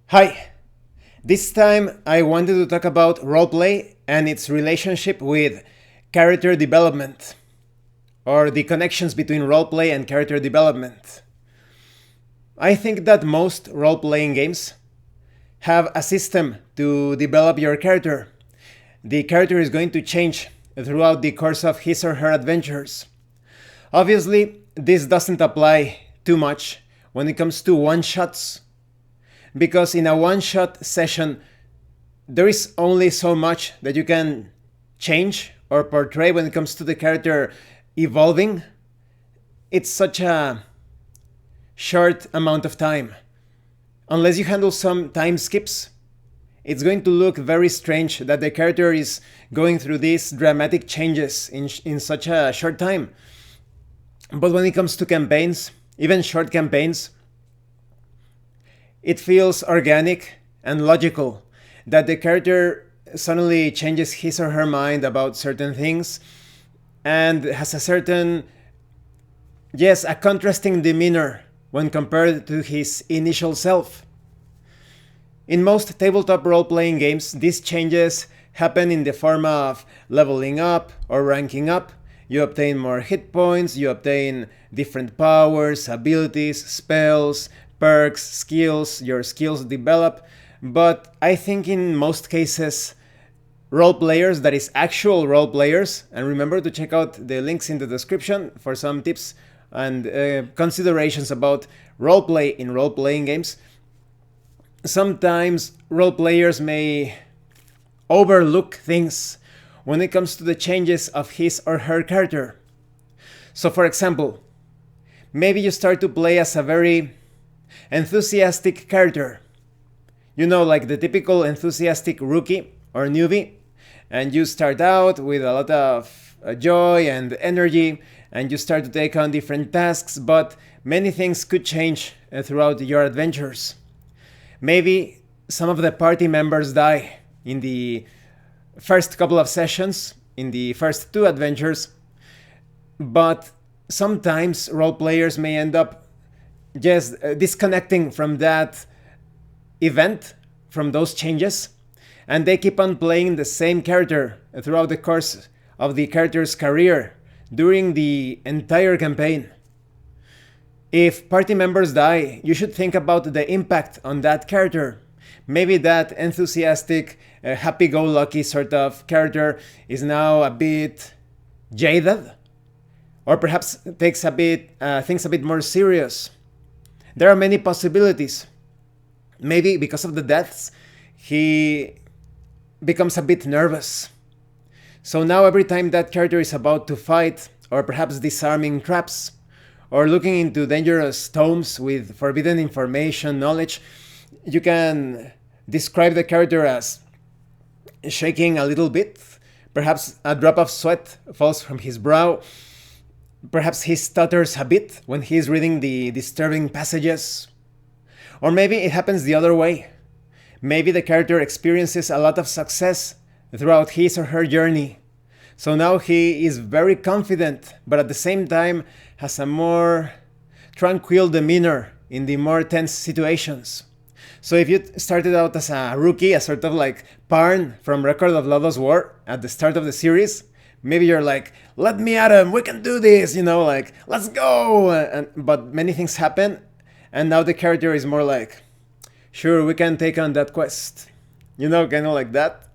Hi! This time I wanted to talk about roleplay and its relationship with character development, or the connections between roleplay and character development. I think that most role playing games have a system to develop your character. The character is going to change throughout the course of his or her adventures. Obviously, this doesn't apply too much when it comes to one shots, because in a one shot session, there is only so much that you can change or portray when it comes to the character evolving. It's such a short amount of time. Unless you handle some time skips, it's going to look very strange that the character is going through these dramatic changes in such a short time. But when it comes to campaigns, even short campaigns, it feels organic and logical that the character suddenly changes his or her mind about certain things and has a certain, yes, a contrasting demeanor when compared to his initial self. In most tabletop role playing games, these changes happen in the form of leveling up or ranking up. You obtain more hit points, you obtain different powers, abilities, spells, perks, skills, your skills develop. But I think in most cases, role players, that is actual role players, and remember to check out the links in the description for some tips and considerations about roleplay in role playing games. Sometimes role players may overlook things when it comes to the changes of his or her character. So, for example, maybe you start to play as a very enthusiastic character. You know, like the typical enthusiastic rookie or newbie, and you start out with a lot of joy and energy, and you start to take on different tasks, but many things could change throughout your adventures. Maybe some of the party members die in the first couple of sessions, in the first two adventures, but sometimes role players may end up just disconnecting from that event, from those changes, and they keep on playing the same character throughout the course of the character's career during the entire campaign. If party members die, you should think about the impact on that character. Maybe that enthusiastic, happy-go-lucky sort of character is now a bit jaded, or perhaps takes a bit things a bit more serious. There are many possibilities. Maybe because of the deaths, he becomes a bit nervous. So now every time that character is about to fight, or perhaps disarming traps, or looking into dangerous tomes with forbidden information, knowledge, you can describe the character as shaking a little bit. Perhaps a drop of sweat falls from his brow. Perhaps he stutters a bit when he's reading the disturbing passages. Or maybe it happens the other way. Maybe the character experiences a lot of success throughout his or her journey. So now he is very confident, but at the same time has a more tranquil demeanor in the more tense situations. So if you started out as a rookie, a sort of like Parn from Record of Lodoss War at the start of the series, maybe you're like, let me at him, we can do this, like, let's go! But many things happen, and now the character is more like, sure, we can take on that quest. Kind of like that.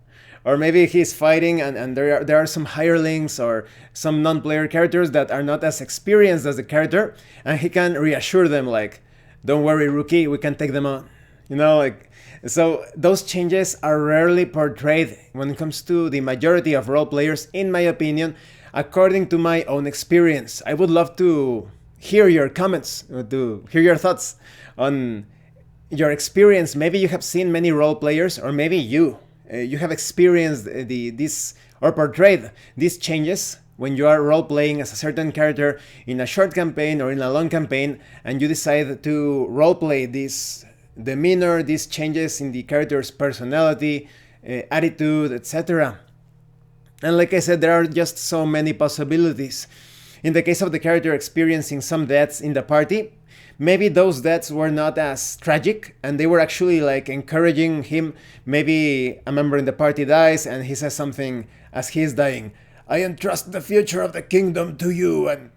Or maybe he's fighting and there are some hirelings or some non-player characters that are not as experienced as the character, and he can reassure them like, don't worry, rookie, we can take them on. So those changes are rarely portrayed when it comes to the majority of role players, in my opinion, according to my own experience. I would love to hear your comments, to hear your thoughts on your experience. Maybe you have seen many role players, or maybe you have experienced this or portrayed these changes when you are role playing as a certain character in a short campaign or in a long campaign, and you decide to role play this demeanor, these changes in the character's personality, attitude, etc. And like I said, there are just so many possibilities. In the case of the character experiencing some deaths in the party, maybe those deaths were not as tragic and they were actually like encouraging him. Maybe a member in the party dies and he says something as he's dying: "I entrust the future of the kingdom to you," and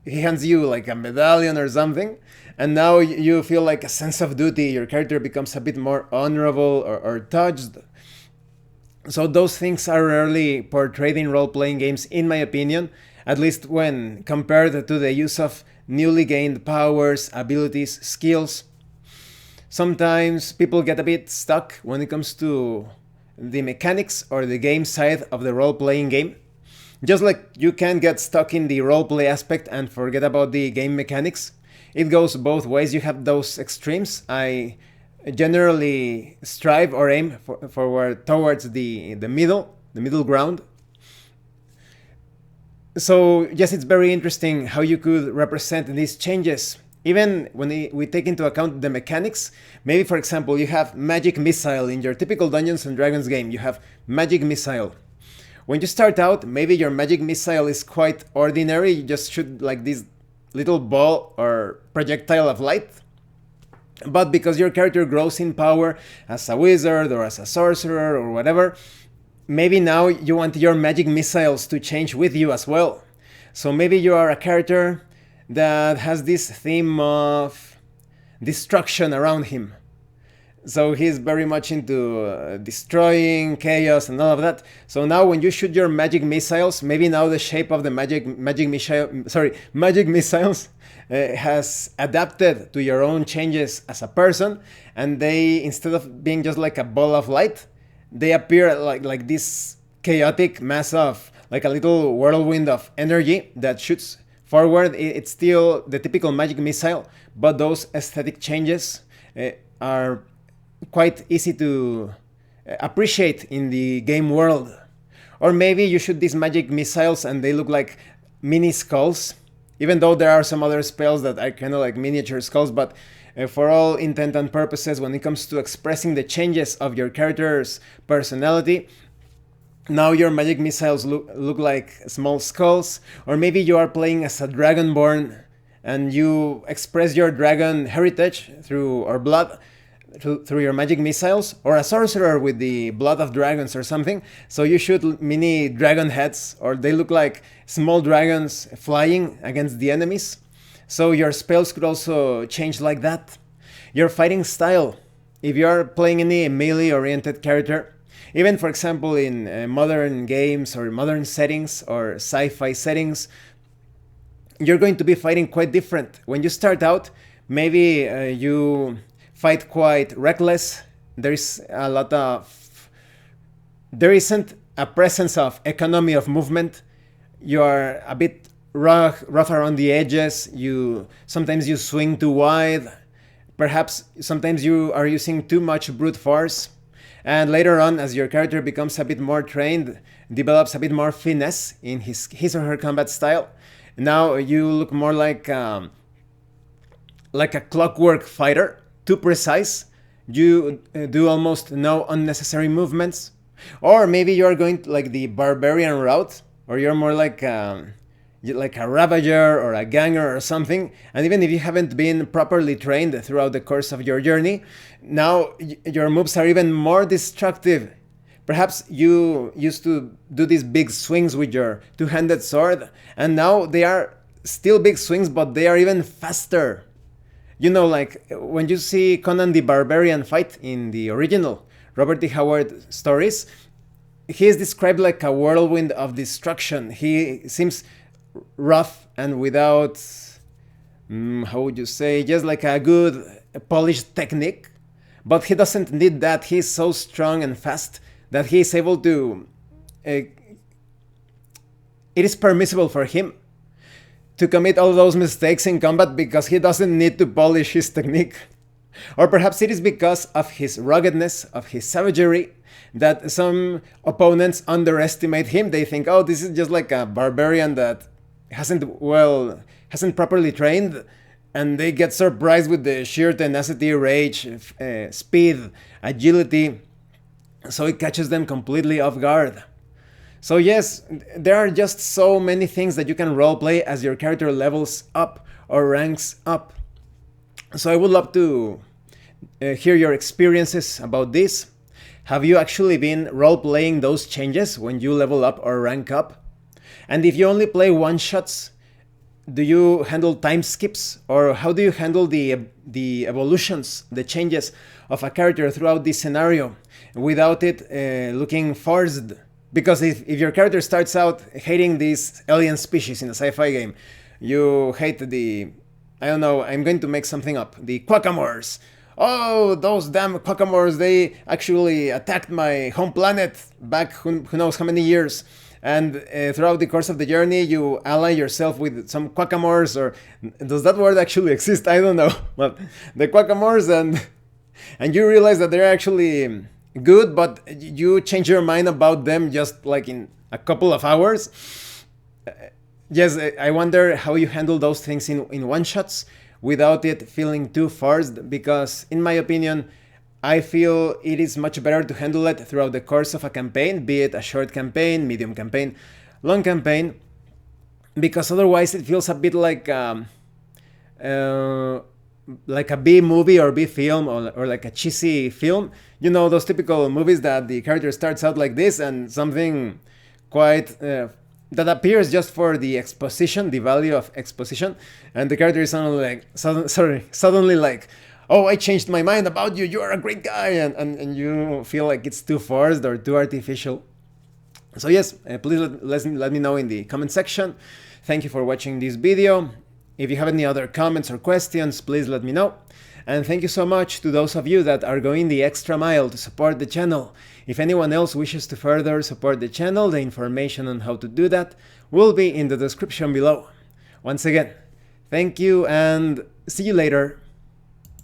he hands you like a medallion or something, and now you feel like a sense of duty. Your character becomes a bit more honorable or touched. So those things are rarely portrayed in role-playing games, in my opinion, at least when compared to the use of newly gained powers, abilities, skills. Sometimes people get a bit stuck when it comes to the mechanics or the game side of the role-playing game. Just like you can get stuck in the roleplay aspect and forget about the game mechanics. It goes both ways. You have those extremes. I generally strive or aim towards the middle ground. So yes, it's very interesting how you could represent these changes. Even when we take into account the mechanics, maybe for example, you have magic missile in your typical Dungeons and Dragons game. You have magic missile. When you start out, maybe your magic missile is quite ordinary. You just shoot like this little ball or projectile of light. But because your character grows in power as a wizard or as a sorcerer or whatever, maybe now you want your magic missiles to change with you as well. So maybe you are a character that has this theme of destruction around him. So he's very much into destroying, chaos, and all of that. So now when you shoot your magic missiles, maybe now the shape of the magic missiles has adapted to your own changes as a person, and they, instead of being just like a ball of light, they appear like this chaotic mass of like a little whirlwind of energy that shoots forward. It's still the typical magic missile, but those aesthetic changes are quite easy to appreciate in the game world. Or maybe you shoot these magic missiles and they look like mini skulls, even though there are some other spells that are kind of like miniature skulls. But for all intent and purposes, when it comes to expressing the changes of your character's personality, now your magic missiles look like small skulls. Or maybe you are playing as a dragonborn and you express your dragon heritage through or blood through your magic missiles, or a sorcerer with the blood of dragons or something. So you shoot mini dragon heads, or they look like small dragons flying against the enemies. So your spells could also change like that. Your fighting style, if you are playing any melee-oriented character, even for example in modern games or modern settings or sci-fi settings, you're going to be fighting quite different. When you start out, maybe you fight quite reckless. There isn't a presence of economy of movement. You are a bit rough around the edges. Sometimes you swing too wide. Perhaps sometimes you are using too much brute force. And later on, as your character becomes a bit more trained, develops a bit more finesse in his or her combat style, now you look more like a clockwork fighter. Too precise. You do almost no unnecessary movements. Or maybe you're going like the barbarian route, or you're more like a ravager or a ganger or something. And even if you haven't been properly trained throughout the course of your journey, now your moves are even more destructive. Perhaps you used to do these big swings with your two-handed sword, and now they are still big swings, but they are even faster. You know, like when you see Conan the Barbarian fight in the original Robert E. Howard stories, he is described like a whirlwind of destruction. He seems rough and without, how would you say, just like a good polished technique. But he doesn't need that. He's so strong and fast that he is able to... it is permissible for him to commit all those mistakes in combat because he doesn't need to polish his technique. Or perhaps it is because of his ruggedness, of his savagery, that some opponents underestimate him. They think, oh, this is just like a barbarian that hasn't properly trained, and they get surprised with the sheer tenacity, rage, speed, agility, so it catches them completely off guard. So yes, there are just so many things that you can roleplay as your character levels up or ranks up. So I would love to hear your experiences about this. Have you actually been role-playing those changes when you level up or rank up? And if you only play one-shots, do you handle time skips, or how do you handle the evolutions, the changes of a character throughout this scenario without it looking forced? Because if your character starts out hating this alien species in a sci-fi game, you hate the, I don't know, I'm going to make something up, the Quackamores. Oh, those damn Quackamores, they actually attacked my home planet back who knows how many years. And throughout the course of the journey, you ally yourself with some Quackamores, or does that word actually exist? I don't know. But the Quackamores, and you realize that they're actually good, but you change your mind about them just like in a couple of hours. Yes, I wonder how you handle those things in one shots without it feeling too forced, because in my opinion, I feel it is much better to handle it throughout the course of a campaign, be it a short campaign, medium campaign, long campaign, because otherwise it feels a bit like a B movie or B film, or like a cheesy film. You know, those typical movies that the character starts out like this and something quite that appears just for the exposition, the value of exposition, and the character is suddenly like, suddenly like, oh, I changed my mind about you, you are a great guy, and you feel like it's too forced or too artificial. So yes, please let me know in the comment section. Thank you for watching this video. If you have any other comments or questions, please let me know. And thank you so much to those of you that are going the extra mile to support the channel. If anyone else wishes to further support the channel, the information on how to do that will be in the description below. Once again, thank you and see you later.